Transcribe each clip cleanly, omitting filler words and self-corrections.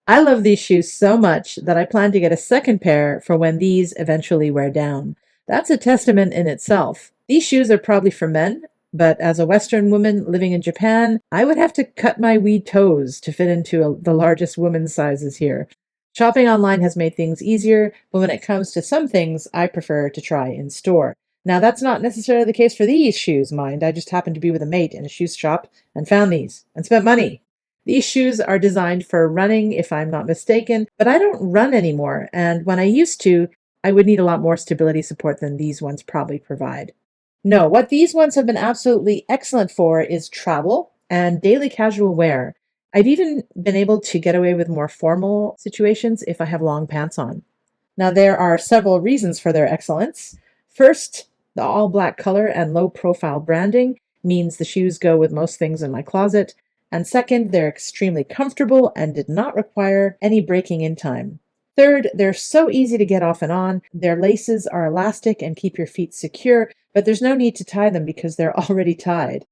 I love these shoes so much that I plan to get a second pair for when these eventually wear down. That's a testament in itself. These shoes are probably for men, but as a Western woman living in Japan, I would have to cut my wee toes to fit into the largest women's sizes here. Shopping online has made things easier, but when it comes to some things, I prefer to try in store. Now, that's not necessarily the case for these shoes, mind. I just happened to be with a mate in a shoe shop and found these and spent money. These shoes are designed for running, if I'm not mistaken, but I don't run anymore, and when I used to, I would need a lot more stability support than these ones probably provide. No, what these ones have been absolutely excellent for is travel and daily casual wear. I've even been able to get away with more formal situations if I have long pants on. Now, there are several reasons for their excellence. First, the all black color and low profile branding means the shoes go with most things in my closet. And second, they're extremely comfortable and did not require any breaking in time. Third, they're so easy to get off and on. Their laces are elastic and keep your feet secure, but there's no need to tie them because they're already tied.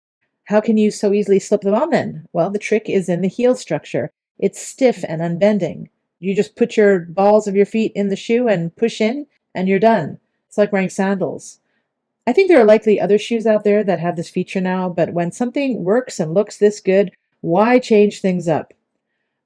How can you so easily slip them on then? Well, the trick is in the heel structure. It's stiff and unbending. You just put your balls of your feet in the shoe and push in, and you're done. It's like wearing sandals. I think there are likely other shoes out there that have this feature now, but when something works and looks this good, why change things up?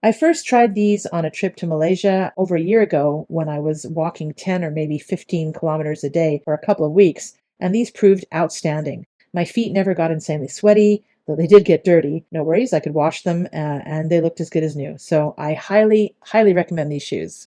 I first tried these on a trip to Malaysia over a year ago when I was walking 10 or maybe 15 kilometers a day for a couple of weeks, and these proved outstanding. My feet never got insanely sweaty, though they did get dirty. No worries, I could wash them, and they looked as good as new. So I highly, highly recommend these shoes.